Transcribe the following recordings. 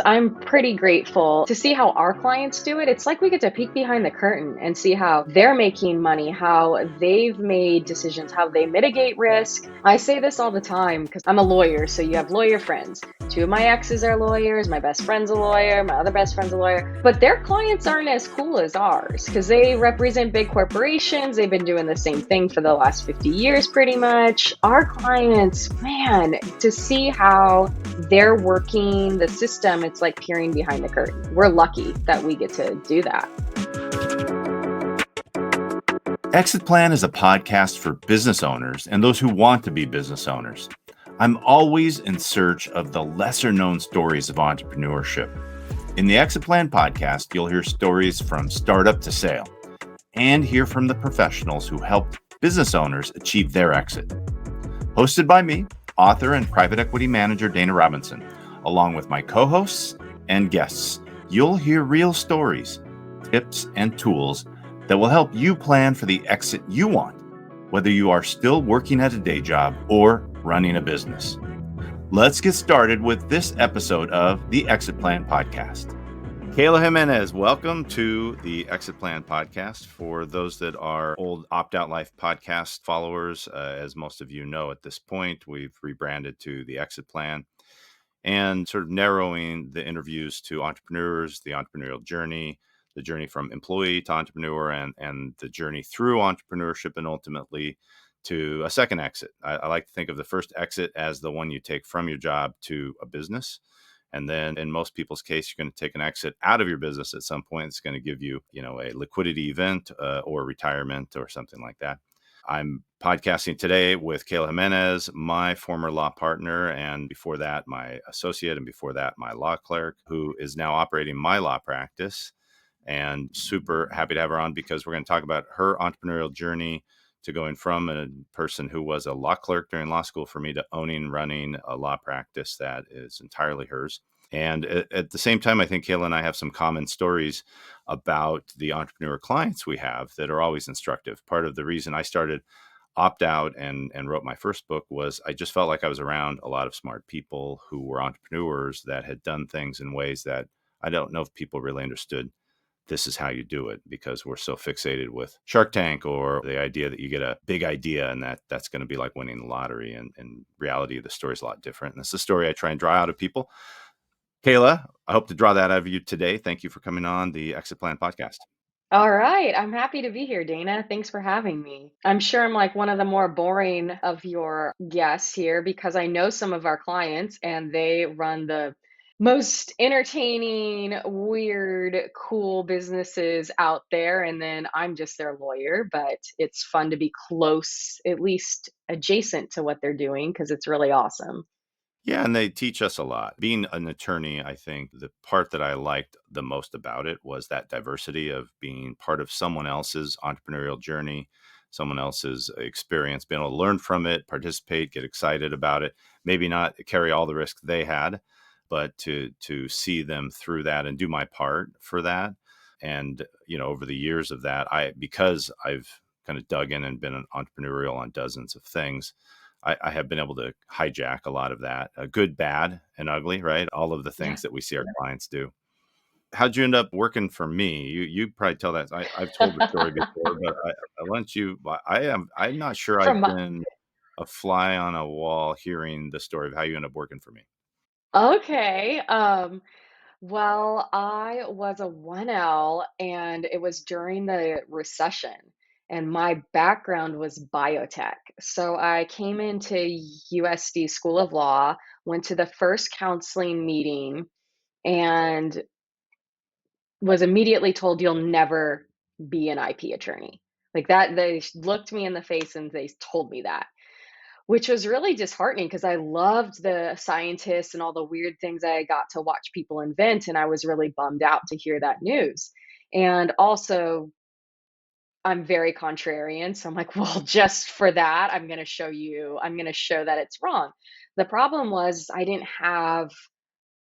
I'm pretty grateful to see how our clients do it. It's like we get to peek behind the curtain and see how they're making money, how they've made decisions, how they mitigate risk. I say this all the time because I'm a lawyer, so you have lawyer friends. Two of my exes are lawyers, my best friend's a lawyer, my other best friend's a lawyer, but their clients aren't as cool as ours because they represent big corporations. They've been doing the same thing for the last 50 years pretty much. Our clients, man, to see how they're working the system, it's like peering behind the curtain. We're lucky that we get to do that. Exit Plan is a podcast for business owners and those who want to be business owners. I'm always in search of the lesser known stories of entrepreneurship. In the Exit Plan podcast, you'll hear stories from startup to sale and hear from the professionals who helped business owners achieve their exit. Hosted by me, author and private equity manager Dana Robinson, along with my co-hosts and guests, you'll hear real stories, tips, and tools that will help you plan for the exit you want, whether you are still working at a day job or running a business. Let's get started with this episode of the Exit Plan Podcast. Kayla Jimenez, welcome to the Exit Plan Podcast. For those that are old Opt Out Life podcast followers, as most of you know at this point, we've rebranded to the Exit Plan and sort of narrowing the interviews to entrepreneurs, the entrepreneurial journey, the journey from employee to entrepreneur, and the journey through entrepreneurship and ultimately to a second exit. I like to think of the first exit as the one you take from your job to a business. And then in most people's case, you're going to take an exit out of your business at some point. It's going to give you, a liquidity event or retirement or something like that. I'm podcasting today with Kayla Jimenez, my former law partner, and before that, my associate, and before that, my law clerk, who is now operating my law practice. And super happy to have her on because we're going to talk about her entrepreneurial journey to going from a person who was a law clerk during law school for me to owning, running a law practice that is entirely hers. And at the same time, I think Kayla and I have some common stories about the entrepreneur clients we have that are always instructive. Part of the reason I started Opt Out and wrote my first book was I just felt like I was around a lot of smart people who were entrepreneurs that had done things in ways that I don't know if people really understood. This is how you do it, because we're so fixated with Shark Tank or the idea that you get a big idea and that's going to be like winning the lottery. And in reality, the story's a lot different. And it's the story I try and draw out of people. Kayla, I hope to draw that out of you today. Thank you for coming on the Exit Plan podcast. All right. I'm happy to be here, Dana. Thanks for having me. I'm sure I'm like one of the more boring of your guests here because I know some of our clients and they run the most entertaining, weird, cool businesses out there. And then I'm just their lawyer, but it's fun to be close, at least adjacent to what they're doing because it's really awesome. Yeah, and they teach us a lot. Being an attorney, I think the part that I liked the most about it was that diversity of being part of someone else's entrepreneurial journey, someone else's experience, being able to learn from it, participate, get excited about it, maybe not carry all the risk they had, but to see them through that and do my part for that. And, over the years of that, because I've kind of dug in and been entrepreneurial on dozens of things, I have been able to hijack a lot of that, good, bad, and ugly, right? All of the Yeah. things that we see our clients do. How'd you end up working for me? You probably tell that. I've told the story before, but I want you. I'm not sure I've From been a fly on a wall hearing the story of how you end up working for me. okay. Well, I was a 1L and it was during the recession, and my background was biotech. So I came into USD School of Law, went to the first counseling meeting, and was immediately told you'll never be an IP attorney. Like that, they looked me in the face and they told me that, which was really disheartening because I loved the scientists and all the weird things I got to watch people invent, and I was really bummed out to hear that news. And also, I'm very contrarian, so I'm like, "Well, just for that, I'm gonna show that it's wrong." The problem was I didn't have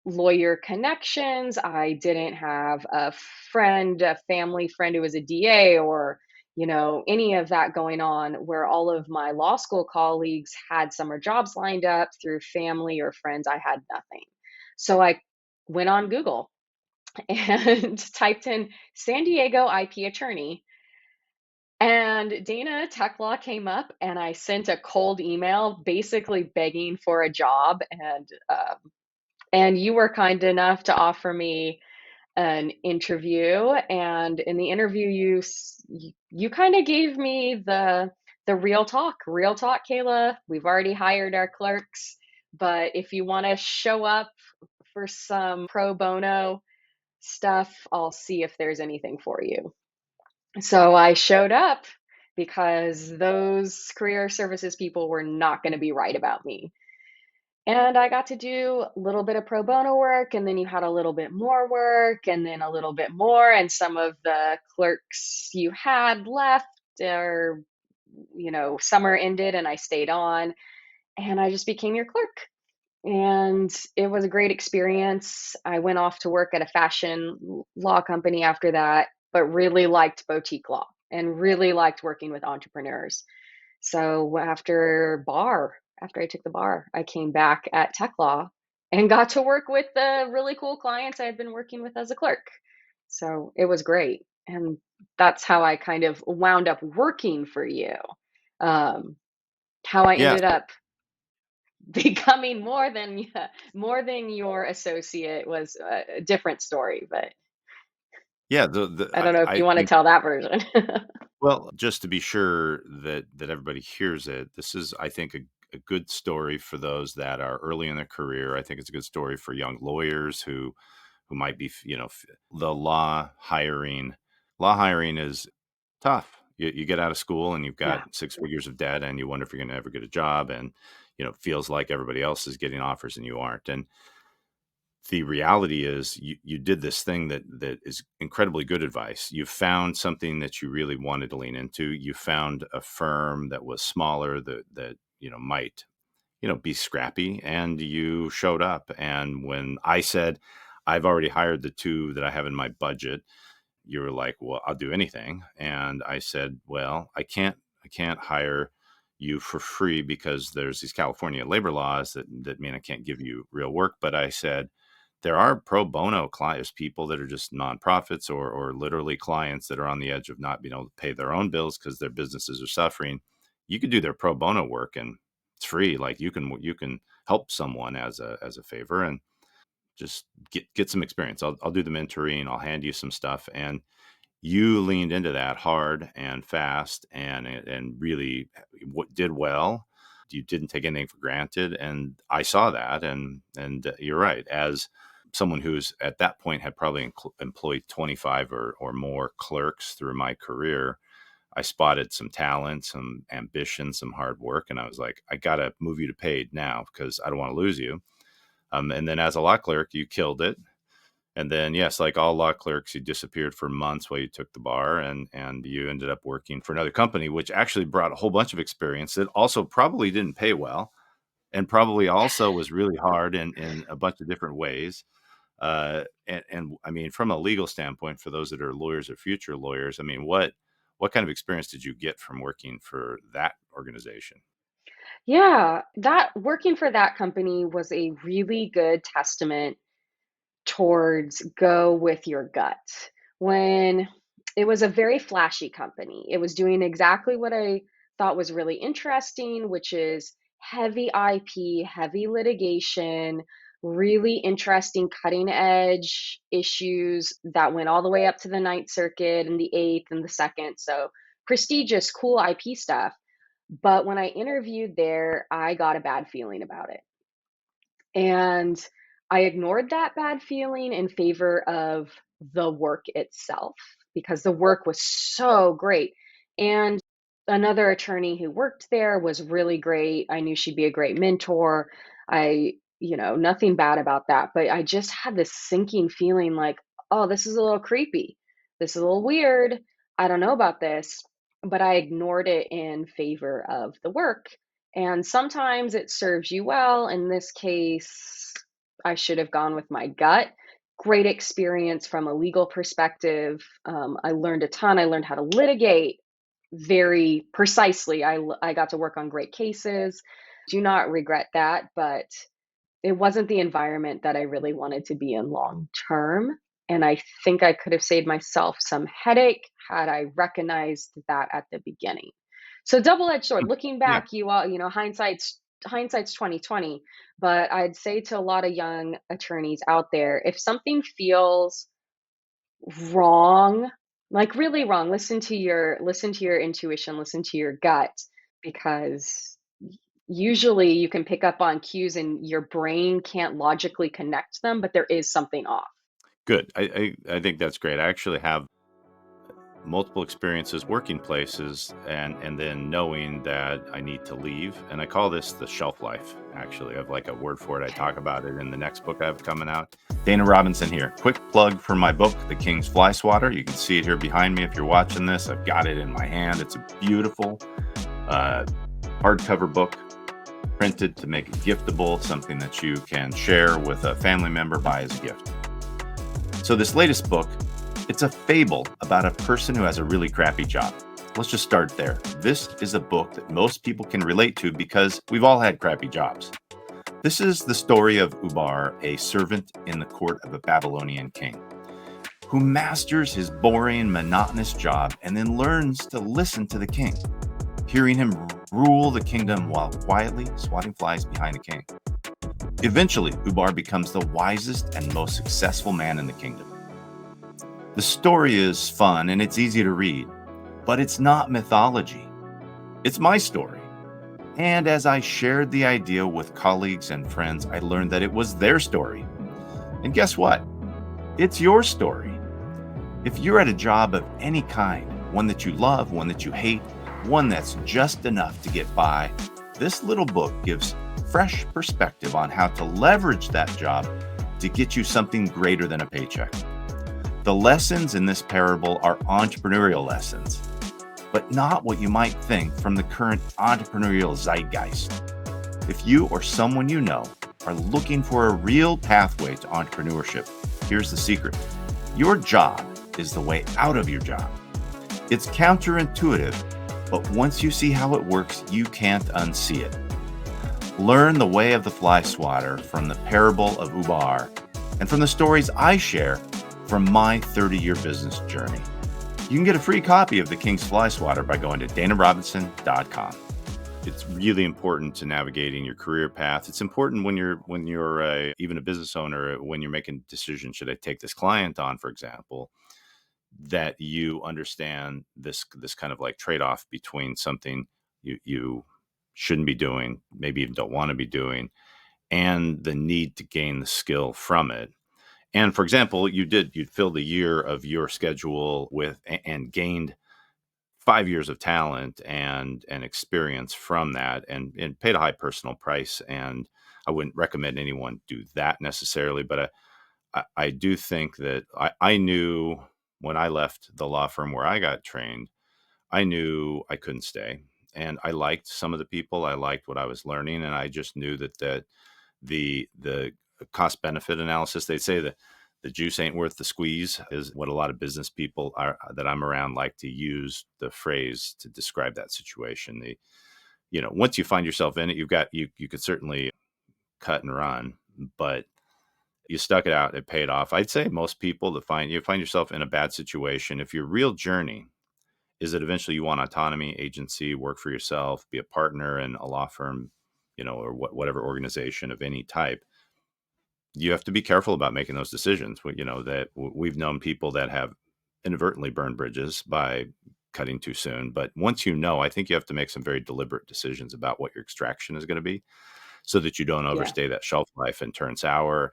lawyer connections. I didn't have a family friend who was a DA or, any of that going on where all of my law school colleagues had summer jobs lined up through family or friends. I had nothing. So I went on Google and typed in San Diego IP attorney. And Dana Tech Law came up, and I sent a cold email basically begging for a job. And you were kind enough to offer me an interview. And in the interview, you kind of gave me the real talk, Kayla. We've already hired our clerks, but if you want to show up for some pro bono stuff, I'll see if there's anything for you. So I showed up because those career services people were not going to be right about me. And I got to do a little bit of pro bono work, and then you had a little bit more work, and then a little bit more. And some of the clerks you had left, or, summer ended and I stayed on, and I just became your clerk. And it was a great experience. I went off to work at a fashion law company after that, but really liked boutique law and really liked working with entrepreneurs. So after I took the bar, I came back at Tech Law and got to work with the really cool clients I had been working with as a clerk. So it was great. And that's how I kind of wound up working for you. Um, how I Yeah, ended up becoming more than your associate was a different story, but yeah. I don't know if I you want to think, tell that version. well, just to be sure that everybody hears it, this is, I think, a good story for those that are early in their career. I think it's a good story for young lawyers who might be, the law hiring is tough. You get out of school and you've got Yeah. 6 figures of debt and you wonder if you're going to ever get a job. And, it feels like everybody else is getting offers and you aren't. And the reality is you did this thing that is incredibly good advice. You found something that you really wanted to lean into. You found a firm that was smaller that, might, be scrappy, and you showed up. And when I said, I've already hired the two that I have in my budget, you were like, well, I'll do anything. And I said, well, I can't hire you for free because there's these California labor laws that mean I can't give you real work. But I said, there are pro bono clients, people that are just nonprofits or literally clients that are on the edge of not being able to pay their own bills because their businesses are suffering. You could do their pro bono work and it's free. Like you can help someone as a favor and just get some experience. I'll do the mentoring. I'll hand you some stuff. And you leaned into that hard and fast and really did well. You didn't take anything for granted, and I saw that. And you're right. As someone who's at that point had probably employed 25 or more clerks through my career, I spotted some talent, some ambition, some hard work, and I was like, I got to move you to paid now because I don't want to lose you. And then as a law clerk, you killed it. And then, yes, like all law clerks, you disappeared for months while you took the bar, and you ended up working for another company, which actually brought a whole bunch of experience that also probably didn't pay well, and probably also was really hard in a bunch of different ways. And I mean, from a legal standpoint, for those that are lawyers or future lawyers, I mean, what kind of experience did you get from working for that organization? Yeah, that working for that company was a really good testament towards go with your gut. When it was a very flashy company, it was doing exactly what I thought was really interesting, which is heavy IP, heavy litigation, really interesting cutting edge issues that went all the way up to the Ninth Circuit and the Eighth and the Second. So prestigious, cool IP stuff. But when I interviewed there, I got a bad feeling about it. And I ignored that bad feeling in favor of the work itself because the work was so great. And another attorney who worked there was really great. I knew she'd be a great mentor. Nothing bad about that. But I just had this sinking feeling like, oh, this is a little creepy. This is a little weird. I don't know about this. But I ignored it in favor of the work. And sometimes it serves you well. In this case, I should have gone with my gut. Great experience from a legal perspective. I learned a ton. I learned how to litigate very precisely. I got to work on great cases. Do not regret that, but it wasn't the environment that I really wanted to be in long term, and I think I could have saved myself some headache had I recognized that at the beginning. So double-edged sword. Looking Yeah, back, hindsight's 2020, but I'd say to a lot of young attorneys out there, if something feels wrong, like really wrong, listen to your intuition, listen to your gut, because usually you can pick up on cues and your brain can't logically connect them, but there is something off. good. I think that's great. I actually have multiple experiences working places and then knowing that I need to leave. And I call this the shelf life. Actually, I have like a word for it. I talk about it in the next book I have coming out. Dana Robinson here. Quick plug for my book, The King's Fly Swatter. You can see it here behind me if you're watching this. I've got it in my hand. It's a beautiful uh, hardcover book, printed to make it giftable, something that you can share with a family member, buy as a gift. So this latest book, it's a fable about a person who has a really crappy job. Let's just start there. This is a book that most people can relate to because we've all had crappy jobs. This is the story of Ubar, a servant in the court of a Babylonian king, who masters his boring, monotonous job and then learns to listen to the king, hearing him rule the kingdom while quietly swatting flies behind the king. Eventually, Ubar becomes the wisest and most successful man in the kingdom. The story is fun and it's easy to read, but it's not mythology. It's my story. And as I shared the idea with colleagues and friends, I learned that it was their story. And guess what? It's your story. If you're at a job of any kind, one that you love, one that you hate, one that's just enough to get by, this little book gives fresh perspective on how to leverage that job to get you something greater than a paycheck. The lessons in this parable are entrepreneurial lessons, but not what you might think from the current entrepreneurial zeitgeist. If you or someone you know are looking for a real pathway to entrepreneurship, here's the secret. Your job is the way out of your job. It's counterintuitive, but once you see how it works, you can't unsee it. Learn the way of the fly swatter from the parable of Ubar and from the stories I share from my 30-year business journey. You can get a free copy of The King's Fly Swatter by going to danarobinson.com. It's really important to navigating your career path. It's important when you're even a business owner, when you're making decisions, should I take this client on, for example, that you understand this kind of like trade-off between something you shouldn't be doing, maybe even don't want to be doing, and the need to gain the skill from it. And for example, you'd filled a year of your schedule with and gained 5 years of talent and experience from that, and paid a high personal price. And I wouldn't recommend anyone do that necessarily, but I do think that I knew when I left the law firm where I got trained, I knew I couldn't stay. And I liked some of the people, I liked what I was learning, and I just knew that the cost benefit analysis, they say that the juice ain't worth the squeeze is what a lot of business people are that I'm around like to use the phrase to describe that situation. Once you find yourself in it, you could certainly cut and run, but you stuck it out, it paid off. I'd say most people that find yourself in a bad situation, if your real journey is that eventually you want autonomy, agency, work for yourself, be a partner in a law firm, or whatever organization of any type, you have to be careful about making those decisions. We've known people that have inadvertently burned bridges by cutting too soon. But once I think you have to make some very deliberate decisions about what your extraction is going to be so that you don't Yeah. overstay that shelf life and turn sour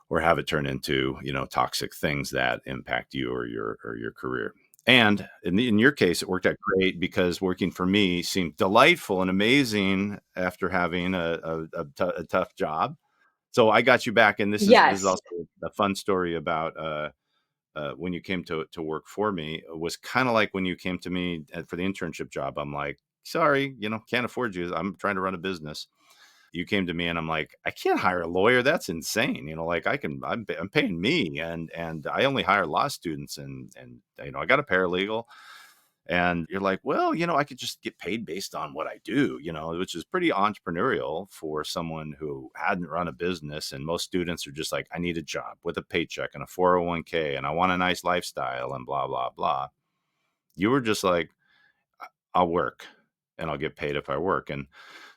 or have it turn into, toxic things that impact you or your career. And in your case, it worked out great because working for me seemed delightful and amazing after having a tough job. So I got you back, and this is Yes. also a fun story about when you came to work for me. It was kind of like when you came to me for the internship job. I'm like, sorry, can't afford you. I'm trying to run a business. You came to me, and I'm like, I can't hire a lawyer. That's insane. Like I'm paying me, and I only hire law students, and I got a paralegal. And you're like, well, I could just get paid based on what I do, which is pretty entrepreneurial for someone who hadn't run a business. And most students are just like, I need a job with a paycheck and a 401k, and I want a nice lifestyle and blah, blah, blah. You were just like, I'll work and I'll get paid if I work. And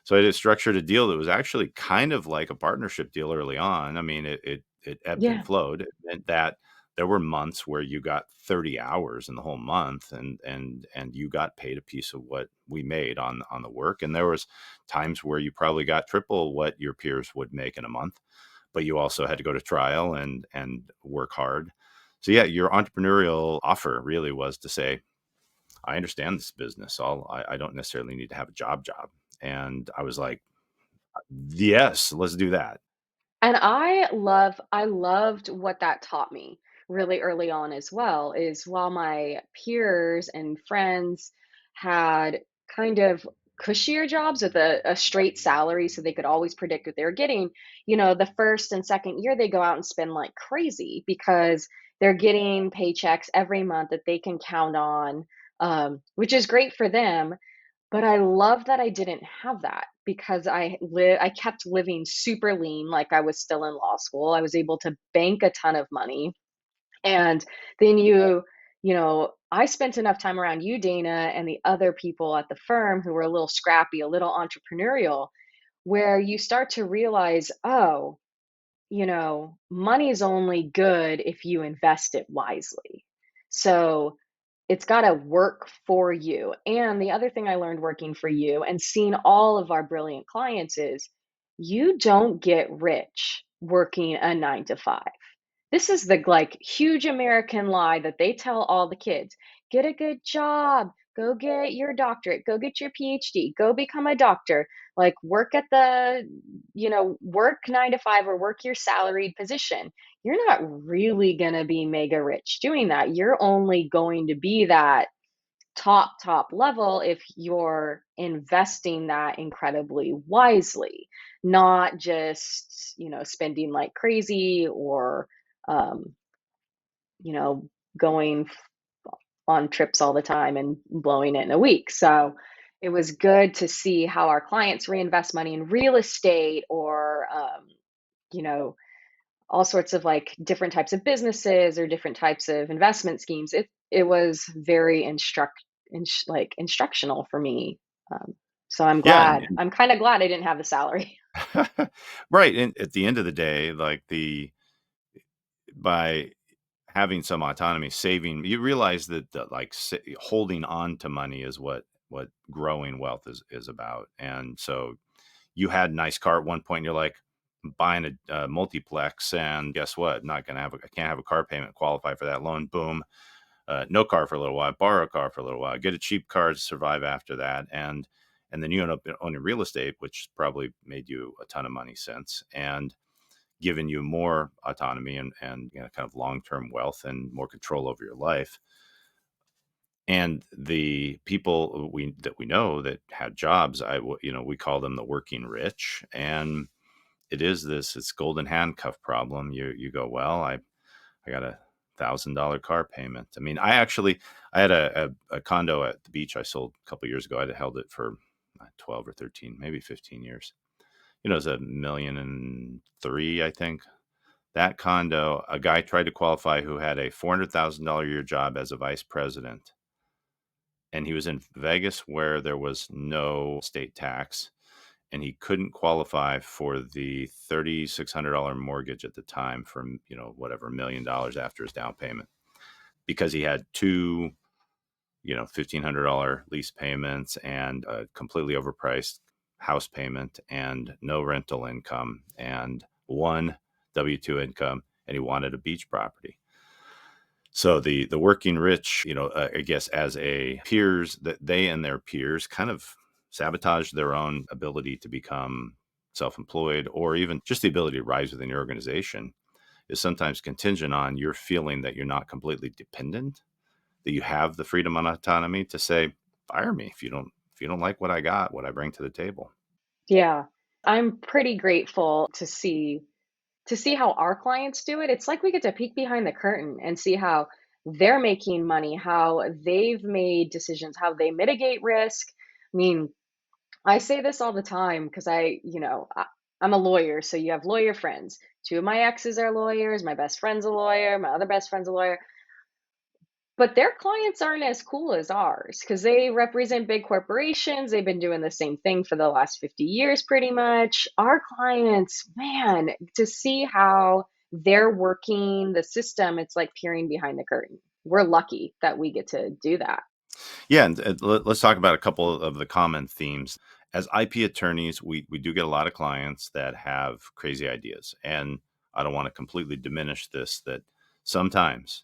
so I just structured a deal that was actually kind of like a partnership deal early on. I mean, it ebbed and Yeah. flowed. It meant that there were months where you got 30 hours in the whole month, and you got paid a piece of what we made on the work. And there was times where you probably got triple what your peers would make in a month, but you also had to go to trial and work hard. So yeah, your entrepreneurial offer really was to say, I understand this business. I don't necessarily need to have a job. And I was like, yes, let's do that. And I loved what that taught me really early on as well, is while my peers and friends had kind of cushier jobs with a straight salary so they could always predict what they were getting, the first and second year they go out and spend like crazy because they're getting paychecks every month that they can count on, which is great for them. But I love that I didn't have that because I kept living super lean like I was still in law school. I was able to bank a ton of money. And then I spent enough time around you, Dana, and the other people at the firm who were a little scrappy, a little entrepreneurial, where you start to realize, oh, money is only good if you invest it wisely. So it's gotta work for you. And the other thing I learned working for you and seeing all of our brilliant clients is you don't get rich working a 9 to 5. This is the, like, huge American lie that they tell all the kids. Get a good job, go get your doctorate, go get your PhD, go become a doctor, like, work at work 9 to 5 or work your salaried position. You're not really gonna be mega rich doing that. You're only going to be that top level if you're investing that incredibly wisely, not just, spending like crazy or, um, you know, going on trips all the time and blowing it in a week. So it was good to see how our clients reinvest money in real estate or, you know, all sorts of like different types of businesses or different types of investment schemes. It was very instructional for me. So Yeah. And, I'm kind of glad I didn't have the salary. right. And at the end of the day, like by having some autonomy, saving, you realize that like holding on to money is what growing wealth is about. And so you had a nice car at one point, and you're like, buying a multiplex, and guess what? Not gonna have I can't have a car payment, qualify for that loan. Boom, no car for a little while, borrow a car for a little while, get a cheap car to survive after that, and then you end up owning real estate, which probably made you a ton of money since, and given you more autonomy and kind of long term wealth and more control over your life. And the people we know that had jobs, we call them the working rich, and it's golden handcuff problem. You go, well, I got $1,000 car payment. I mean, I had a condo at the beach I sold a couple years ago. I'd held it for 12 or 13, maybe 15 years. It was 1,000,003, I think. That condo, a guy tried to qualify who had a $400,000 a year job as a vice president, and he was in Vegas where there was no state tax, and he couldn't qualify for the $3,600 mortgage at the time for, whatever, $1,000,000 after his down payment, because he had two, $1,500 lease payments and a completely overpriced house payment and no rental income and one W-2 income, and he wanted a beach property. So the working rich, I guess as a peers, that they and their peers kind of sabotage their own ability to become self-employed, or even just the ability to rise within your organization is sometimes contingent on your feeling that you're not completely dependent, that you have the freedom and autonomy to say, fire me if you don't like what I got, what I bring to the table. Yeah. I'm pretty grateful to see how our clients do it. It's like we get to peek behind the curtain and see how they're making money, how they've made decisions, how they mitigate risk. I mean, I say this all the time because I'm a lawyer, so you have lawyer friends. Two of my exes are lawyers, my best friend's a lawyer, my other best friend's a lawyer. But their clients aren't as cool as ours because they represent big corporations. They've been doing the same thing for the last 50 years, pretty much. Our clients, man, to see how they're working the system, it's like peering behind the curtain. We're lucky that we get to do that. Yeah, and let's talk about a couple of the common themes. As IP attorneys, we do get a lot of clients that have crazy ideas, and I don't want to completely diminish this. That sometimes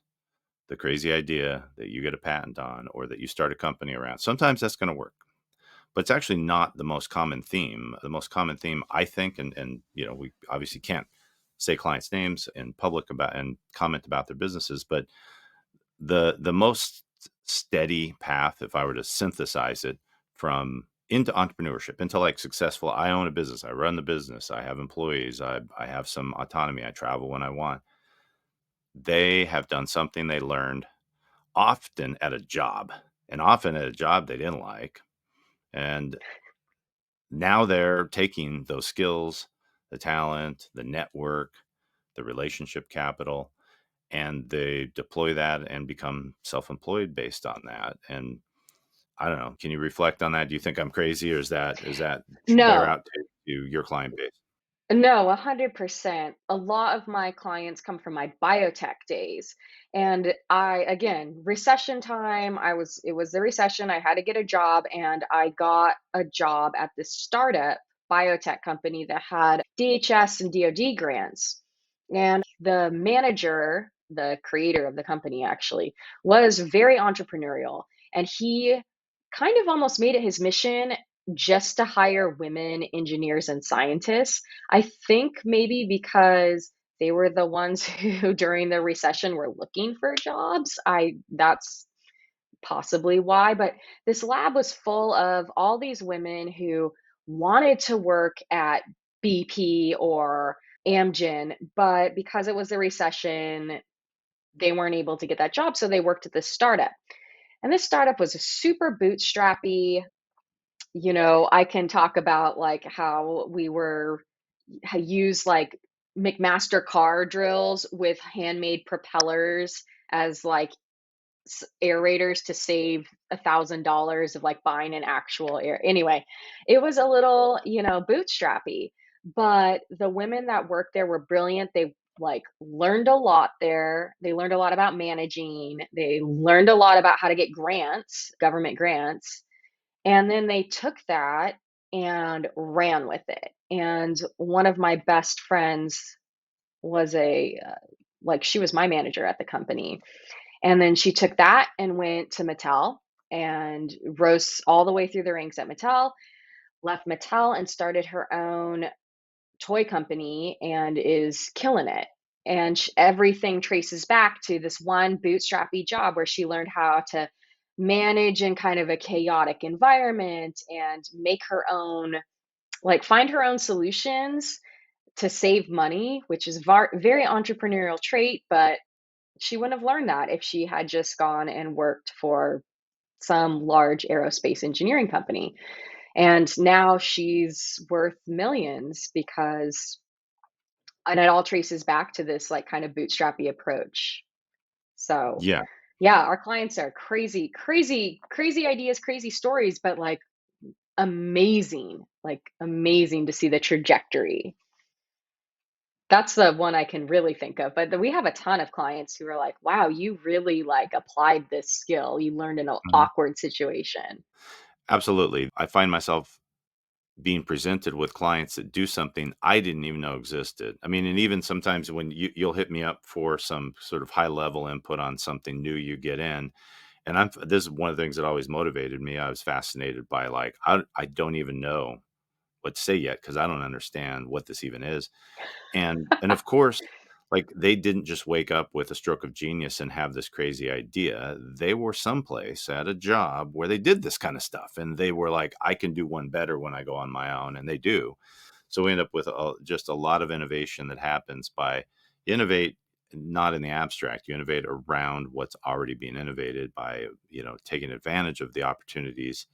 the crazy idea that you get a patent on or that you start a company around, sometimes that's going to work, but it's actually not the most common theme. The most common theme, I think, and we obviously can't say clients' names in public about and comment about their businesses, but the most steady path, if I were to synthesize it, from into entrepreneurship, into like successful, I own a business, I run the business, I have employees, I have some autonomy, I travel when I want. They have done something they learned often at a job, and often at a job they didn't like. And now they're taking those skills, the talent, the network, the relationship capital, and they deploy that and become self-employed based on that. And I don't know, can you reflect on that? Do you think I'm crazy, or is that bear No, out to your client base? No, 100%. A lot of my clients come from my biotech days. And again, recession time, it was the recession. I had to get a job, and I got a job at this startup biotech company that had DHS and DoD grants. And the manager, the creator of the company actually, was very entrepreneurial. And he kind of almost made it his mission just to hire women engineers and scientists. I think maybe because they were the ones who during the recession were looking for jobs. I That's possibly why, but this lab was full of all these women who wanted to work at BP or Amgen, but because it was the recession, they weren't able to get that job, so they worked at this startup. And this startup was super bootstrappy. I can talk about like how we were use like McMaster car drills with handmade propellers as like aerators to save $1,000 of like buying an actual air. Anyway, it was a little, bootstrappy, but the women that worked there were brilliant. They like learned a lot there. They learned a lot about managing. They learned a lot about how to get grants, government grants, and then they took that and ran with it. And one of my best friends was she was my manager at the company. And then she took that and went to Mattel and rose all the way through the ranks at Mattel, left Mattel and started her own toy company and is killing it. And everything traces back to this one bootstrappy job where she learned how to manage in kind of a chaotic environment and make her own, like find her own solutions to save money, which is very entrepreneurial trait, but she wouldn't have learned that if she had just gone and worked for some large aerospace engineering company. And now she's worth millions because and it all traces back to this like kind of bootstrappy approach. So, Yeah. yeah, our clients are crazy, crazy, crazy ideas, crazy stories, but like amazing to see the trajectory. That's the one I can really think of. But we have a ton of clients who are like, wow, you really like applied this skill you learned in an Mhm. awkward situation. Absolutely. I find myself being presented with clients that do something I didn't even know existed. I mean, and even sometimes when you'll hit me up for some sort of high level input on something new you get in, and this is one of the things that always motivated me. I was fascinated by like I don't even know what to say yet because I don't understand what this even is. And of course, like they didn't just wake up with a stroke of genius and have this crazy idea. They were someplace at a job where they did this kind of stuff, and they were like, "I can do one better when I go on my own," and they do. So we end up with just a lot of innovation that happens by innovate. not in the abstract. You innovate around what's already being innovated by, taking advantage of the opportunities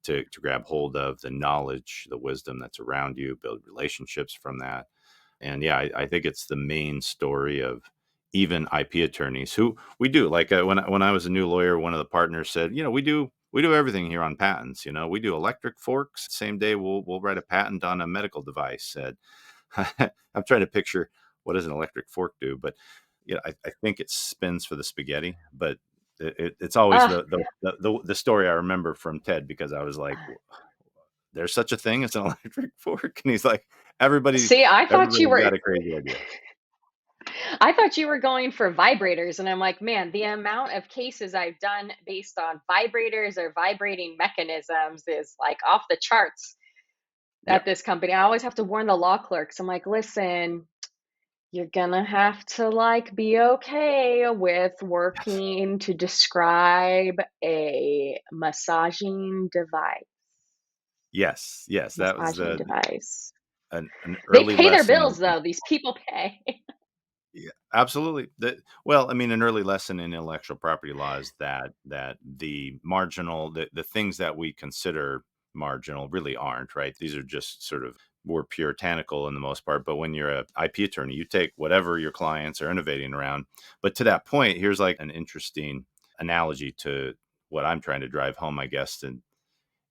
to grab hold of the knowledge, the wisdom that's around you, build relationships from that. And yeah, I think it's the main story of even IP attorneys who we do. Like when I was a new lawyer, one of the partners said, we do everything here on patents. We do electric forks. Same day we'll write a patent on a medical device. Said I'm trying to picture what does an electric fork do, but I think it spins for the spaghetti. But it's always Ah, the story I remember from Ted because I was like, there's such a thing as an electric fork, and he's like, everybody see, everybody's got a crazy idea. I thought you were going for vibrators, and I'm like, man, the amount of cases I've done based on vibrators or vibrating mechanisms is like off the charts at Yep. this company. I always have to warn the law clerks. I'm like, listen, you're gonna have to like be okay with working to describe a Yes, that was massaging the device. an They early pay their lesson. bills though. These people pay. Yeah, absolutely. Well, I mean, an early lesson in intellectual property law is that the marginal, the things that we consider marginal really aren't, right? These are just sort of more puritanical in the most part. But when you're a IP attorney, you take whatever your clients are innovating around. But to that point, here's like an interesting analogy to what I'm trying to drive home, I guess. And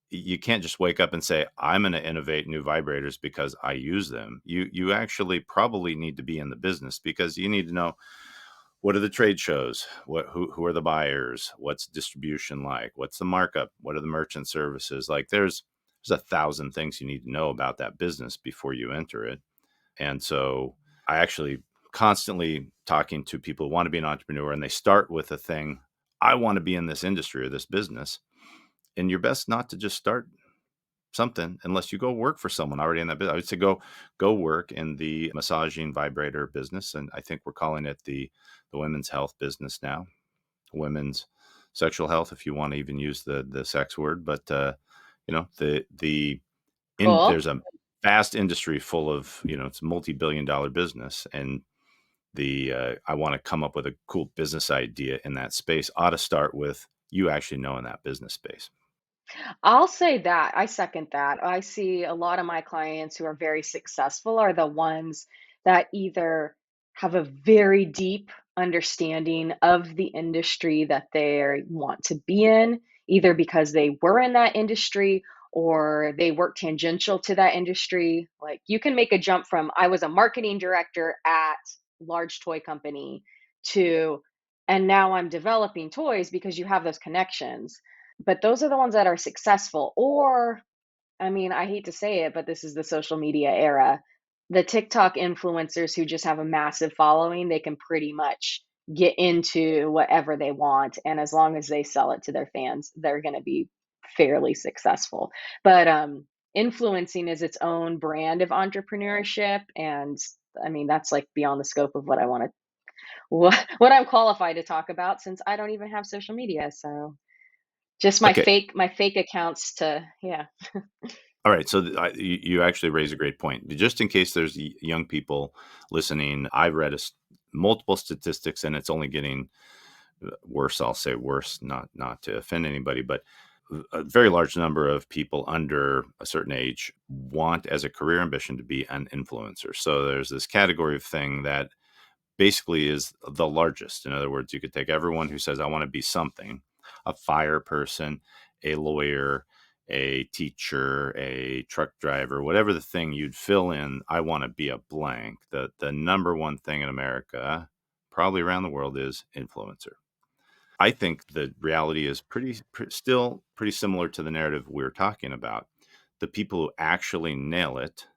you can't just wake up and say, I'm going to innovate new vibrators because I use them. You actually probably need to be in the business because you need to know what are the trade shows, who are the buyers, what's distribution like, what's the markup, what are the merchant services like. There's 1,000 things you need to know about that business before you enter it. And so I actually constantly talking to people who want to be an entrepreneur and they start with a thing, I want to be in this industry or this business. And you're best not to just start something unless you go work for someone already in that business. I would say go work in the massaging vibrator business, and I think we're calling it the women's health business now, women's sexual health, if you want to even use the sex word. But the in Cool. there's a vast industry full of it's a multi-billion-dollar business, and the I want to come up with a cool business idea in that space ought to start with you actually knowing that business space. I'll say that. I second that. I see a lot of my clients who are very successful are the ones that either have a very deep understanding of the industry that they want to be in, either because they were in that industry or they work tangential to that industry. Like you can make a jump from I was a marketing director at large toy company to and now I'm developing toys because you have those connections, but those are the ones that are successful. Or, I mean, I hate to say it, but this is the social media era. The TikTok influencers who just have a massive following, they can pretty much get into whatever they want. And as long as they sell it to their fans, they're going to be fairly successful. But influencing is its own brand of entrepreneurship. And I mean, that's like beyond the scope of what I want to, what I'm qualified to talk about since I don't even have social media. So just Okay. my fake accounts to yeah. All right, so you actually raise a great point. Just in case there's young people listening, I've read multiple statistics, and it's only getting worse. I'll say worse, not to offend anybody, but a very large number of people under a certain age want, as a career ambition, to be an influencer. So there's this category of thing that basically is the largest. In other words, you could take everyone who says, I want to be something, a fire person, a lawyer, a teacher, a truck driver, whatever the thing you'd fill in, I want to be a blank. The number one thing in America, probably around the world, is influencer. I think the reality is still pretty similar to the narrative we're talking about. The people who actually nail it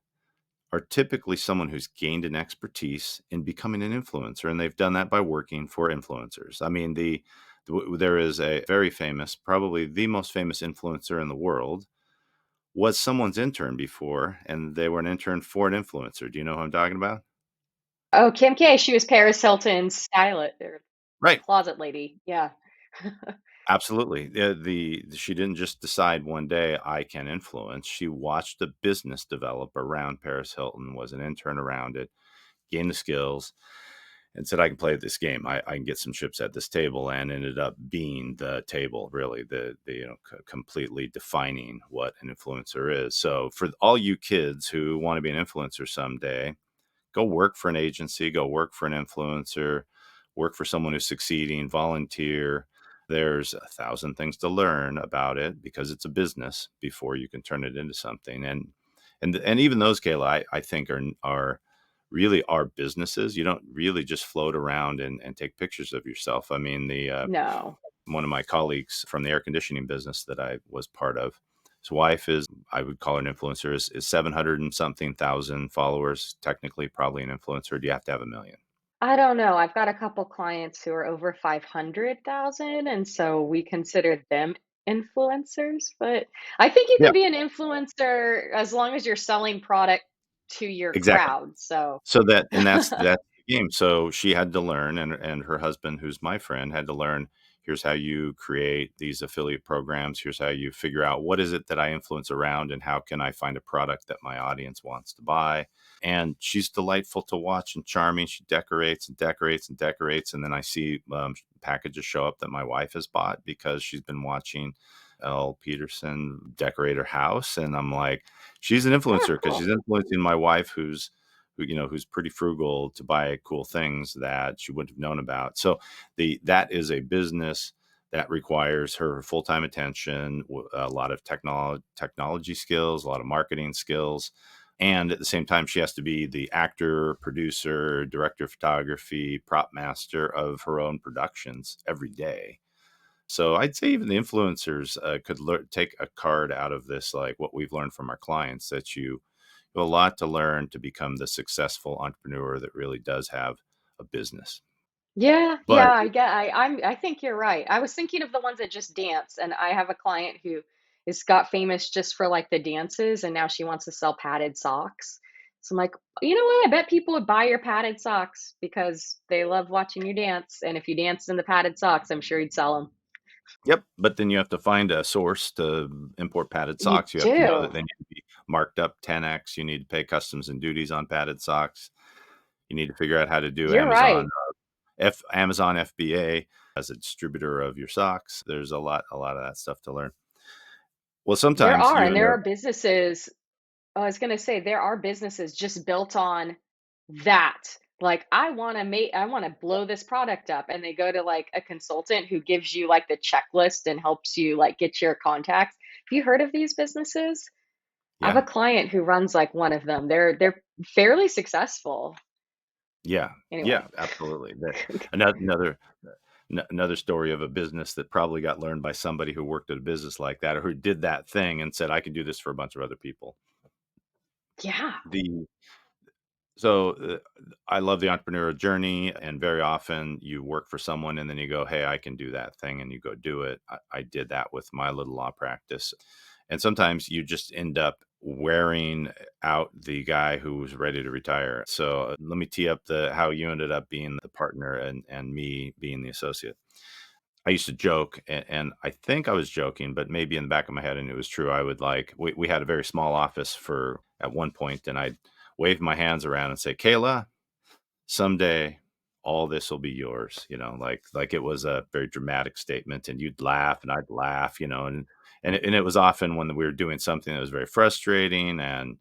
are typically someone who's gained an expertise in becoming an influencer, and they've done that by working for influencers. I mean, there is a very famous, probably the most famous influencer in the world, was someone's intern before, and they were an intern for an influencer. Do you know who I'm talking about? Oh, Kim K, she was Paris Hilton's stylist or Right. closet lady. Yeah. Absolutely. She didn't just decide one day I can influence. She watched the business develop around Paris Hilton, was an intern around it, gained the skills, and said, I can play this game. I can get some chips at this table, and ended up being the table, really, completely defining what an influencer is. So for all you kids who want to be an influencer someday, go work for an agency, go work for an influencer, work for someone who's succeeding, volunteer. There's 1,000 things to learn about it because it's a business before you can turn it into something. And even those, Kayla, I think are really are businesses. You don't really just float around and take pictures of yourself. I mean, the No. one of my colleagues from the air conditioning business that I was part of, his wife is, I would call her an influencer, is 700 and something thousand followers. Technically, probably an influencer. Do you have to have a million? I don't know. I've got a couple clients who are over 500,000, and so we consider them influencers, but I think you Yeah, can be an influencer as long as you're selling product to your exactly. crowd, so So that's the game. So she had to learn, and her husband, who's my friend, had to learn, here's how you create these affiliate programs. Here's how you figure out what is it that I influence around, and how can I find a product that my audience wants to buy. And she's delightful to watch and charming. She decorates and decorates and decorates, and then I see packages show up that my wife has bought because she's been watching Elle Peterson decorate her house, and I'm like, she's an Oh, influencer because cool. she's influencing my wife, who's pretty frugal to buy cool things that she wouldn't have known about. So that is a business that requires her full-time attention, a lot of technology skills, a lot of marketing skills. And at the same time, she has to be the actor, producer, director of photography, prop master of her own productions every day. So I'd say even the influencers could take a card out of this, like what we've learned from our clients, that you have a lot to learn to become the successful entrepreneur that really does have a business. Yeah, But yeah, I think you're right. I was thinking of the ones that just dance, and I have a client who is got famous just for like the dances, and now she wants to sell padded socks. So I'm like, you know what? I bet people would buy your padded socks because they love watching you dance, and if you danced in the padded socks, I'm sure you'd sell them. yep, but then you have to find a source to import padded You socks. You have to know that do. they need to be marked up 10x. You need to pay customs and duties on padded socks. You need to figure out how to do You're right. Amazon FBA as a distributor of your socks. There's a lot of that stuff to learn. Well, There sometimes are, you and end there up. are businesses I was gonna say there are businesses just built on that. Like, I wanna blow this product up, and they go to, like, a consultant who gives you, like, the checklist and helps you, like, get your contacts. Have you heard of these businesses? I have Yeah, a client who runs, like, one of them. They're fairly successful. yeah, Anyway. yeah, absolutely. Another story of a business that probably got learned by somebody who worked at a business like that, or who did that thing and said, I can do this for a bunch of other people. Yeah. The So I love the entrepreneurial journey, and very often you work for someone and then you go, hey, I can do that thing, and you go do it. I did that with my little law practice. And sometimes you just end up wearing out the guy who was ready to retire. So let me tee up the how you ended up being the partner, and me being the associate. I used to joke, and I think I was joking, but maybe in the back of my head, and it was true. I would like, we had a very small office for at one point, and I'd wave my hands around and say, Kayla, someday all this will be yours, like it was a very dramatic statement, and you'd laugh and I'd laugh, and it was often when we were doing something that was very frustrating and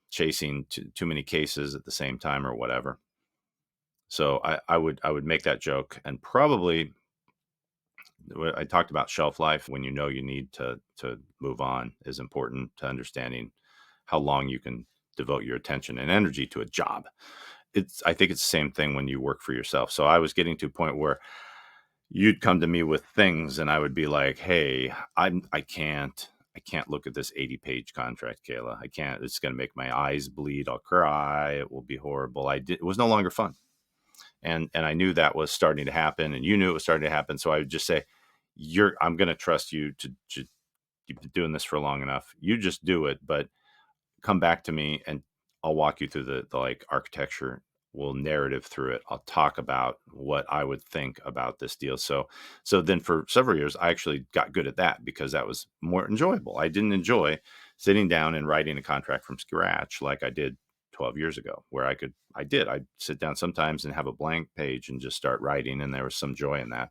chasing too many cases at the same time or whatever. So I would make that joke, and probably I talked about shelf life. When you know you need to move on, is important to understanding how long you can devote your attention and energy to a job. I think it's the same thing when you work for yourself. So I was getting to a point where you'd come to me with things, and I would be like, hey, I can't look at this 80-page contract, Kayla. I can't. It's going to make my eyes bleed. I'll cry. It will be horrible. It was no longer fun. And I knew that was starting to happen, and you knew it was starting to happen. So I would just say, I'm going to trust you to you've been doing this for long enough. You just do it, but come back to me, and I'll walk you through the like architecture. We'll narrative through it. I'll talk about what I would think about this deal. So then for several years, I actually got good at that because that was more enjoyable. I didn't enjoy sitting down and writing a contract from scratch like I did 12 years ago, where I'd sit down sometimes and have a blank page and just start writing. And there was some joy in that.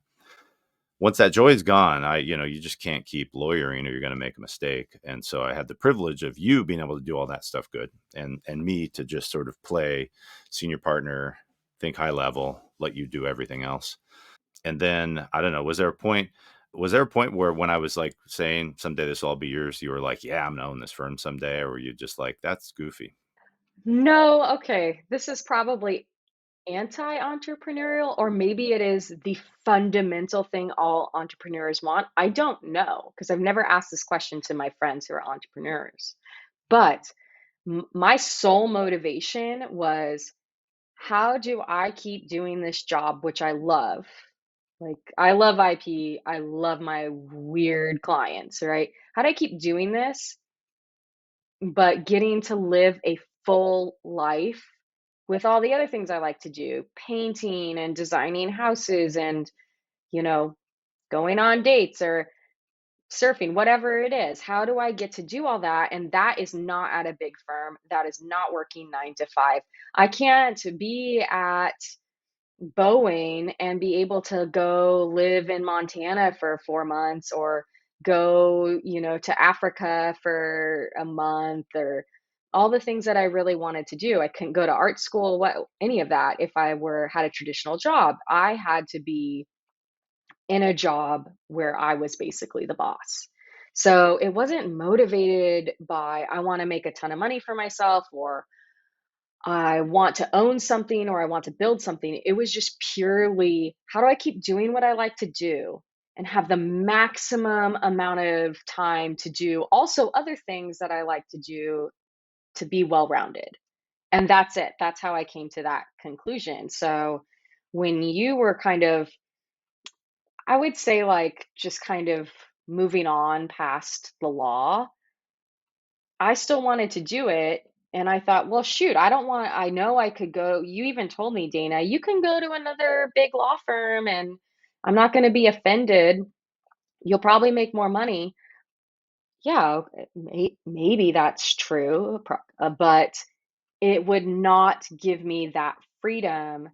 Once that joy is gone, you just can't keep lawyering or you're going to make a mistake. And so I had the privilege of you being able to do all that stuff good, and me to just sort of play senior partner, think high level, let you do everything else. And then I don't know, was there a point where when I was like saying someday this will all be yours, you were like, yeah, I'm gonna own this firm someday, or were you just like, that's goofy? No, okay. This is probably anti-entrepreneurial, or maybe it is the fundamental thing all entrepreneurs want. I don't know because I've never asked this question to my friends who are entrepreneurs. But my sole motivation was, how do I keep doing this job, which I love? Like, I love IP, I love my weird clients, right? How do I keep doing this, but getting to live a full life with all the other things I like to do, painting and designing houses and, you know, going on dates or surfing, whatever it is. How do I get to do all that? And that is not at a big firm. That is not working 9 to 5. I can't be at Boeing and be able to go live in Montana for 4 months, or go, to Africa for a month, or all the things that I really wanted to do. I couldn't go to art school, what any of that if I were had a traditional job. I had to be in a job where I was basically the boss. So it wasn't motivated by, I want to make a ton of money for myself, or I want to own something, or I want to build something. It was just purely, how do I keep doing what I like to do and have the maximum amount of time to do also other things that I like to do, to be well rounded. And that's it. That's how I came to that conclusion. So when you were kind of, I would say, like, just kind of moving on past the law, I still wanted to do it, and I thought, "Well, shoot, I know I could go." You even told me, "Dana, you can go to another big law firm, and I'm not gonna be offended. You'll probably make more money." Yeah, maybe that's true, but it would not give me that freedom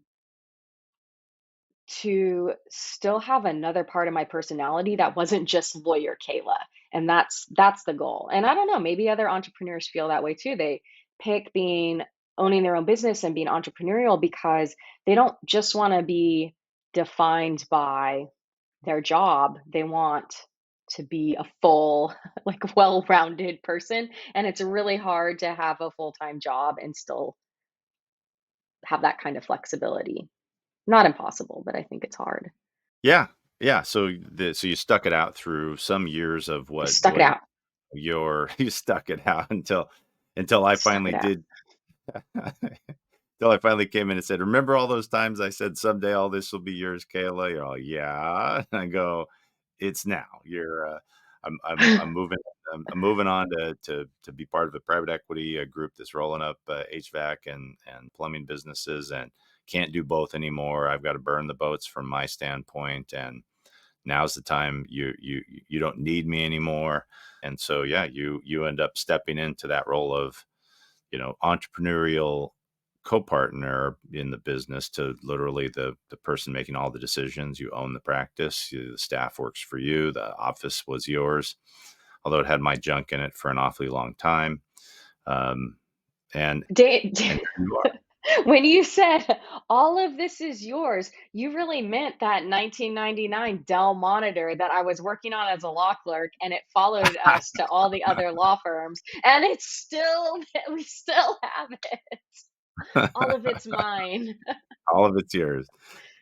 to still have another part of my personality that wasn't just lawyer Kayla. And that's the goal. And I don't know, maybe other entrepreneurs feel that way too. They pick being owning their own business and being entrepreneurial because they don't just want to be defined by their job. They want to be a full, like, well-rounded person. And it's really hard to have a full-time job and still have that kind of flexibility. Not impossible, but I think it's hard. Yeah, yeah. So you stuck it out through some years of I what stuck it what out. your you stuck it out until I Stuck finally it out. did. Till I finally came in and said, "Remember all those times I said someday all this will be yours, Kayla?" You're all, "Yeah." And I go, "It's now. I'm moving. I'm moving on to be part of a private equity group that's rolling up HVAC and plumbing businesses, and can't do both anymore. I've got to burn the boats from my standpoint, and now's the time. You don't need me anymore." And so yeah, you end up stepping into that role of entrepreneurial co-partner in the business, to literally the person making all the decisions. You own the practice, the staff works for you, the office was yours, although it had my junk in it for an awfully long time. um, and Da and there you are. When you said, "All of this is yours," you really meant that 1999 Dell monitor that I was working on as a law clerk, and it followed us to all the other law firms, and it's still we still have it. All of it's mine. All of it's yours.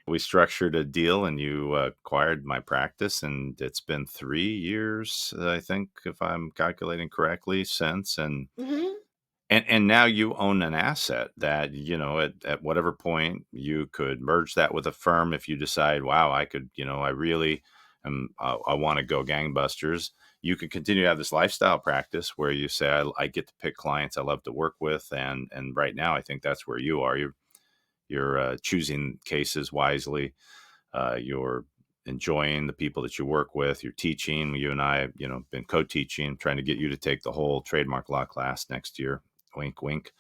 We structured a deal and you acquired my practice, and it's been 3 years, I think, if I'm calculating correctly, since. And Mhm. And now you own an asset that, at whatever point you could merge that with a firm if you decide, wow, I could, I really I want to go gangbusters. You can continue to have this lifestyle practice where you say, I get to pick clients I love to work with, and right now I think that's where you are. You're choosing cases wisely. You're enjoying the people that you work with. You're teaching. You and I, been co-teaching, trying to get you to take the whole trademark law class next year. Wink, wink.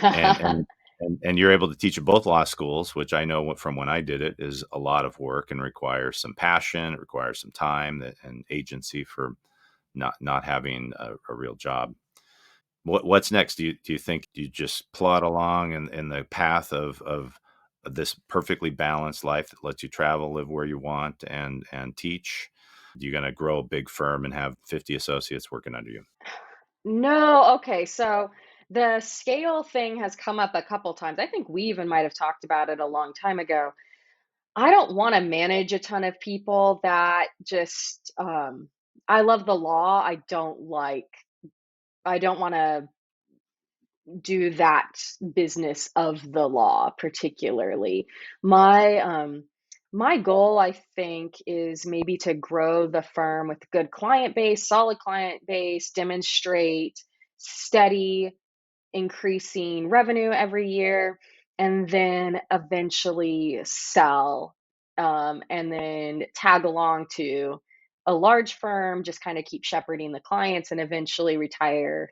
And and and you're able to teach at both law schools, which I know from when I did it is a lot of work and requires some passion, it requires some time and agency for not having a real job. What's next? Do you think you just plod along in the path of this perfectly balanced life that lets you travel, live where you want, and teach? You gonna grow a big firm and have 50 associates working under you? No, okay, so the scale thing has come up a couple times. I think we even might have talked about it a long time ago. I don't wanna manage a ton of people that just, I love the law, I don't wanna do that business of the law particularly. My goal, I think, is maybe to grow the firm with good client base, solid client base, demonstrate steady increasing revenue every year, and then eventually sell, and then tag along to a large firm, just kind of keep shepherding the clients and eventually retire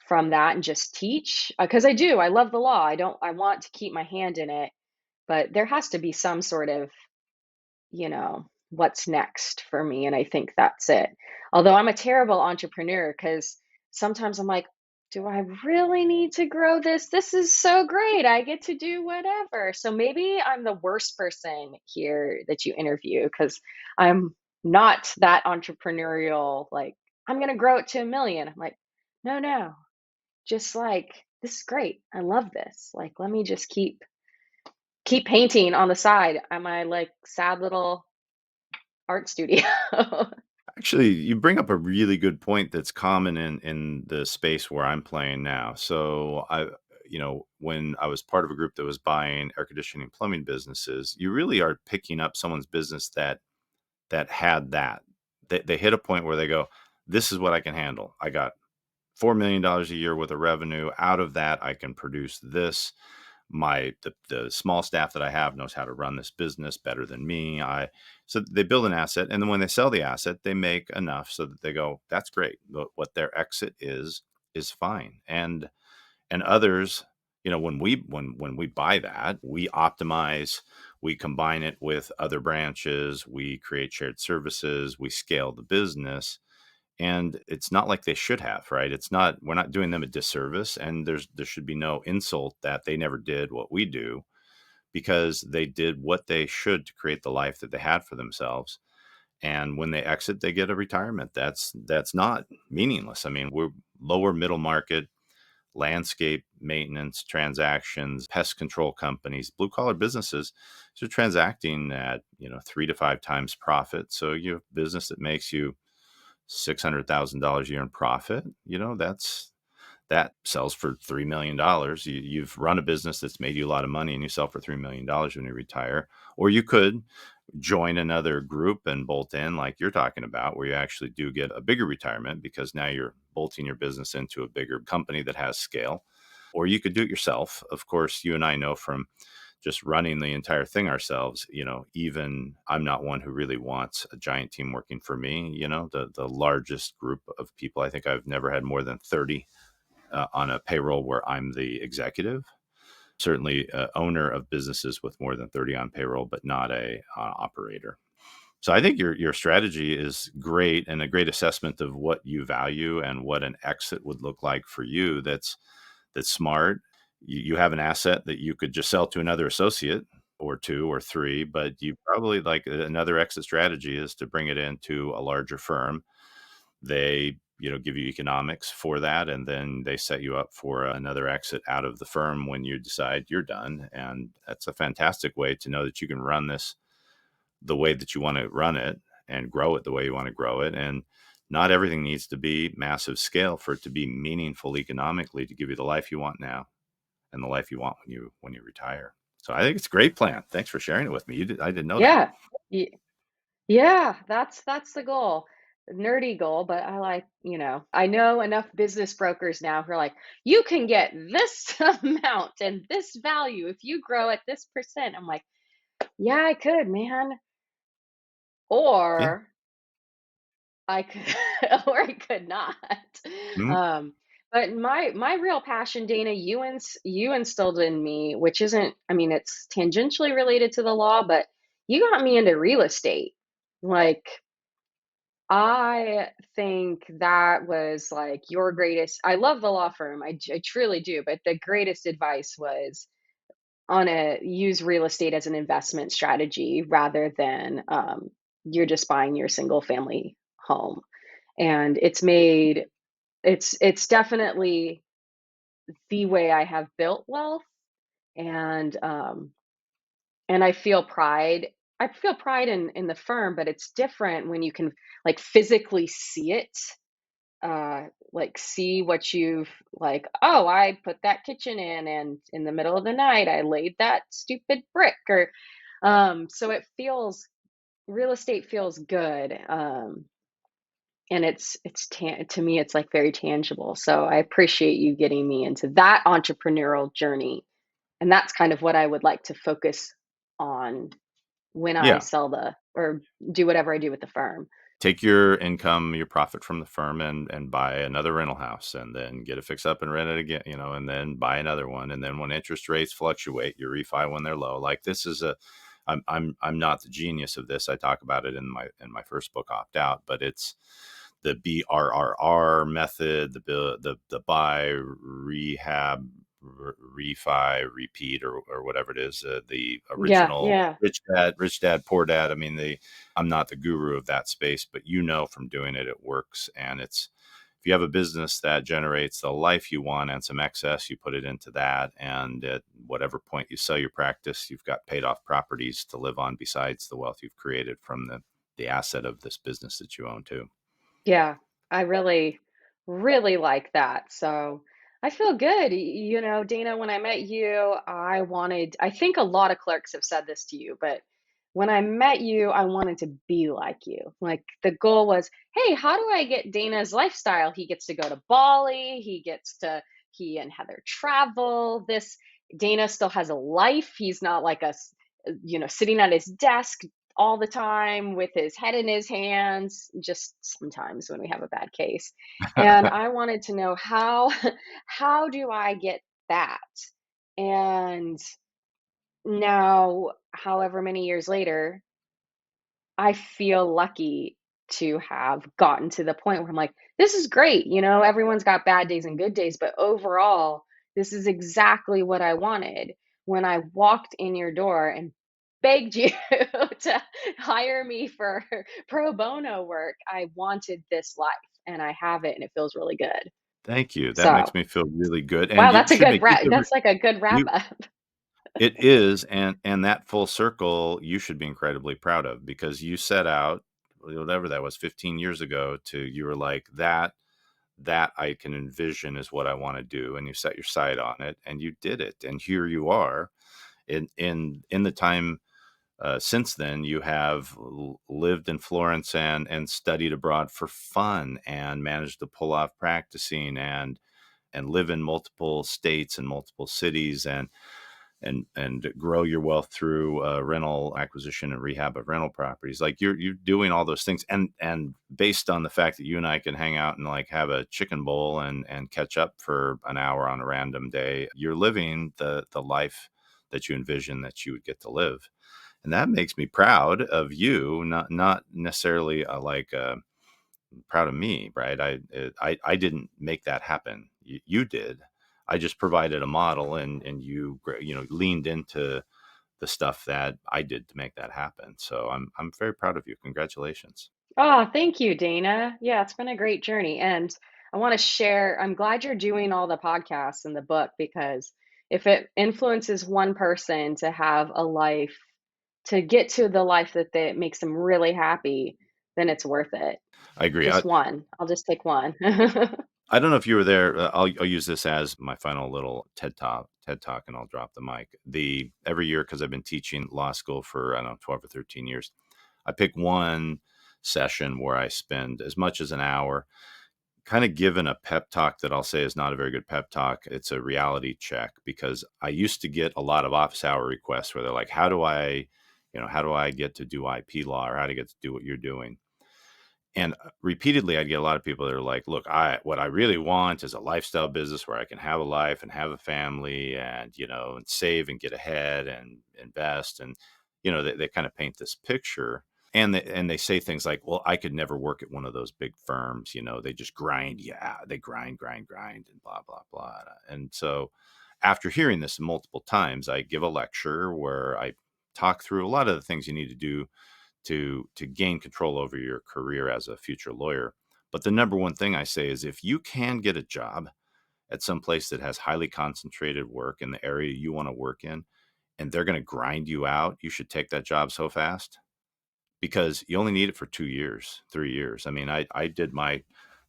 from that and just teach. Because I do, I love the law. I want to keep my hand in it, but there has to be some sort of, what's next for me, and I think that's it. Although I'm a terrible entrepreneur because sometimes I'm like, "Do I really need to grow this? This is so great. I get to do whatever." So maybe I'm the worst person here that you interview because 'cause I'm not that entrepreneurial, like, "I'm gonna grow it to 1,000,000." I'm like, "No, no, just like, this is great. I love this. Like, let me just keep painting on the side at my, like, sad little art studio." Actually, you bring up a really good point that's common in the space where I'm playing now. So when I was part of a group that was buying air conditioning and plumbing businesses, you really are picking up someone's business that had that. They hit a point where they go, "This is what I can handle. I got $4 million a year worth of revenue. Out of that, I can produce this. The small staff that I have knows how to run this business better than me." So they build an asset, and then when they sell the asset, they make enough so that they go, "That's great." What their exit is fine. And others, when we buy that, we optimize, we combine it with other branches, we create shared services, we scale the business, and it's not like they should have, right? We're not doing them a disservice, and there should be no insult that they never did what we do, because they did what they should to create the life that they had for themselves. And when they exit, they get a retirement that's not meaningless. I mean, we're lower middle market, landscape maintenance transactions, pest control companies, blue collar businesses. So transacting at 3 to 5 times profit. So you have business that makes you $600,000 a year in profit. That sells for $3 million. You've run a business that's made you a lot of money, and you sell for $3 million when you retire. Or you could join another group and bolt in, like you're talking about, where you actually do get a bigger retirement because now you're bolting your business into a bigger company that has scale. Or you could do it yourself. Of course, you and I know from just running the entire thing ourselves, even I'm not one who really wants a giant team working for me. The largest group of people, I think I've never had more than 30 on a payroll where I'm the executive. Certainly, owner of businesses with more than 30 on payroll, but not a operator. So I think your strategy is great, and a great assessment of what you value and what an exit would look like for you. That's smart. You have an asset that you could just sell to another associate or two or three, but you probably, like, another exit strategy is to bring it into a larger firm. They, give you economics for that, and then they set you up for another exit out of the firm when you decide you're done. And that's a fantastic way to know that you can run this the way that you want to run it and grow it the way you want to grow it. And not everything needs to be massive scale for it to be meaningful economically to give you the life you want now and the life you want when you retire. So I think it's a great plan. Thanks for sharing it with me. I didn't know that. Yeah. Y yeah, that's the goal. Nerdy goal, but I know enough business brokers now who are like, "You can get this amount and this value if you grow at this percent." I'm like, "Yeah, I could, man." Yeah. Or I could or I could not. Mhm. Um, But my real passion, Dana, you instilled in me, which isn't, I mean, it's tangentially related to the law, but you got me into real estate. Like, I think that was like your greatest. I love the law firm. I truly do, but the greatest advice was on a use real estate as an investment strategy rather than you're just buying your single family home. And it's definitely the way I have built wealth, and I feel pride. I feel pride in the firm, but it's different when you can like physically see it, like see what you've like, oh, I put that kitchen in and in the middle of the night I laid that stupid brick, or so it feels, real estate feels good. And to me it's like very tangible. So I appreciate you getting me into that entrepreneurial journey. And that's kind of what I would like to focus on when I Yeah. sell the or do whatever I do with the firm. Take your income, your profit from the firm and buy another rental house and then get it fixed up and rent it again, and then buy another one. And then when interest rates fluctuate, you refi when they're low. Like this is a I'm not the genius of this. I talk about it in my first book, Opt Out, but it's the BRRR method, the buy, rehab, refi, repeat, or whatever it is, the Yeah, original yeah. rich dad, poor dad. I mean, I'm not the guru of that space, but from doing it, it works. And if you have a business that generates the life you want and some excess, you put it into that. And at whatever point you sell your practice, you've got paid off properties to live on besides the wealth you've created from the asset of this business that you own too. Yeah, I really, really like that. So I feel good. Dana, when I met you, I think a lot of clerks have said this to you, but when I met you, I wanted to be like you. Like the goal was, hey, how do I get Dana's lifestyle? He gets to go to Bali, he and Heather travel. Dana still has a life. He's not like sitting at his desk all the time with his head in his hands, just sometimes when we have a bad case. And I wanted to know how do I get that? And now, however many years later, I feel lucky to have gotten to the point where I'm like, this is great. Everyone's got bad days and good days, but overall, this is exactly what I wanted. When I walked in your door and begged you to hire me for pro bono work, I wanted this life and I have it and it feels really good. Thank you. That makes So, me feel really good. And wow, you should make that's like a good wrap you up. it is, and that full circle you should be incredibly proud of because you set out whatever that was 15 years ago to you were like that I can envision is what I want to do, and you set your sight on it and you did it, and here you are in the time since then. You have lived in Florence and studied abroad for fun and managed to pull off practicing and live in multiple states and multiple cities and grow your wealth through rental acquisition and rehab of rental properties. Like you're doing all those things, and based on the fact that you and I can hang out and like have a chicken bowl and catch up for an hour on a random day, you're living the life that you envision that you would get to live. And that makes me proud of you, not necessarily proud of me, right? I didn't make that happen. You did. I just provided a model, and you leaned into the stuff that I did to make that happen. So I'm very proud of you. Congratulations. Oh, thank you, Dana. Yeah, it's been a great journey. And I want to share, I'm glad you're doing all the podcasts in the book because if it influences one person to have a life, to get to the life that makes them really happy, then it's worth it. I agree. Just one. I'll just take one. I don't know if you were there. I'll use this as my final little TED talk, and I'll drop the mic. The every year because I've been teaching law school for I don't know 12 or 13 years. I pick one session where I spend as much as an hour kind of given a pep talk that I'll say is not a very good pep talk. It's a reality check because I used to get a lot of office hour requests where they're like, how do I get to do IP law or how to get to do what you're doing? And repeatedly, I'd get a lot of people that are like, look, what I really want is a lifestyle business where I can have a life and have a family and, and save and get ahead and invest. And, they kind of paint this picture. And they say things like, well, I could never work at one of those big firms. They just grind. Yeah, they grind, and blah, blah, blah. And so after hearing this multiple times, I give a lecture where I talk through a lot of the things you need to do to gain control over your career as a future lawyer. But the number one thing I say is if you can get a job at some place that has highly concentrated work in the area you want to work in, and they're going to grind you out, you should take that job so fast because you only need it for 2 years, 3 years. I mean, I did my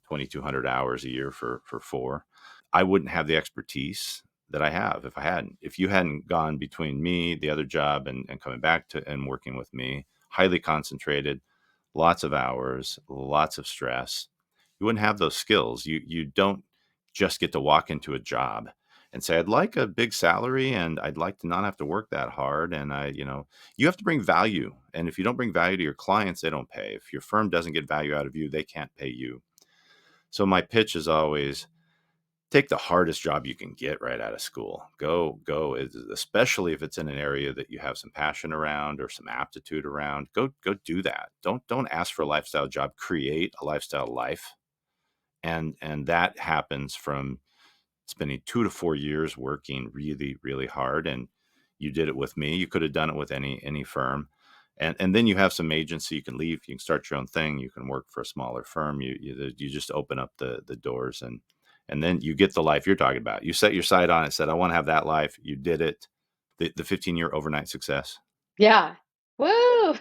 2,200 hours a year for 4. I wouldn't have the expertise that I have if I hadn't. If you hadn't gone between me, the other job, and coming back to and working with me, highly concentrated, lots of hours, lots of stress, you wouldn't have those skills. You don't just get to walk into a job and say, I'd like a big salary and I'd like to not have to work that hard. And you have to bring value. And if you don't bring value to your clients, they don't pay. If your firm doesn't get value out of you, they can't pay you. So my pitch is always take the hardest job you can get right out of school. Go, especially if it's in an area that you have some passion around or some aptitude around. Go do that. Don't ask for a lifestyle job. Create a lifestyle life. And that happens from spending 2 to 4 years working really, really hard. And you did it with me. You could have done it with any firm. And then you have some agency. You can leave. You can start your own thing. You can work for a smaller firm. You just open up the doors and then you get the life you're talking about. You set your sight on it, said, I want to have that life. You did it. The 15-year overnight success. Yeah. Woo!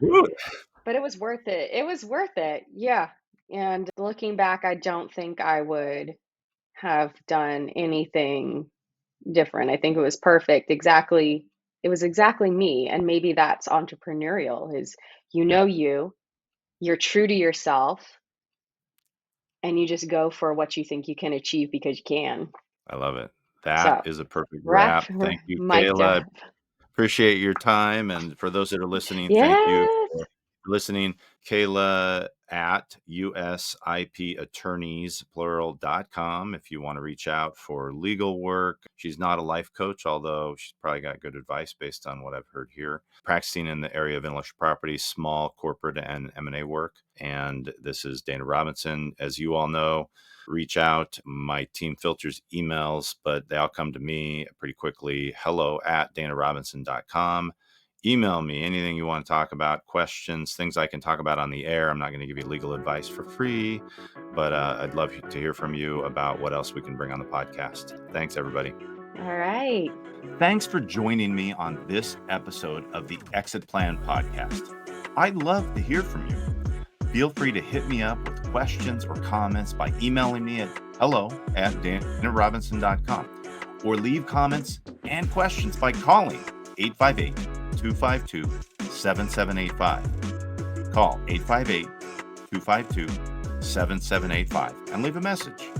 Woo. But it was worth it. It was worth it. Yeah. And looking back, I don't think I would have done anything different. I think it was perfect. Exactly. It was exactly me. And maybe that's entrepreneurial is you're true to yourself, and you just go for what you think you can achieve because you can. I love it. That So, is a perfect wrap wrap. Thank you, mic Kayla. drop. Appreciate your time. And for those that are listening, thank you Yes. for listening. Kayla at USIPattorneys, plural.com. If you want to reach out for legal work, she's not a life coach, although she's probably got good advice based on what I've heard here. Practicing in the area of intellectual property, small corporate and M&A work. And this is Dana Robinson. As you all know, reach out. My team filters emails, but they all come to me pretty quickly. hello@danarobinson.com. Email me anything you want to talk about, questions, things I can talk about on the air. I'm not going to give you legal advice for free, but I'd love to hear from you about what else we can bring on the podcast. Thanks, everybody. All right. Thanks for joining me on this episode of the Exit Plan Podcast. I'd love to hear from you. Feel free to hit me up with questions or comments by emailing me at hello@danarobinson.com or leave comments and questions by calling 858-252-7785. Call 858-252-7785 and leave a message.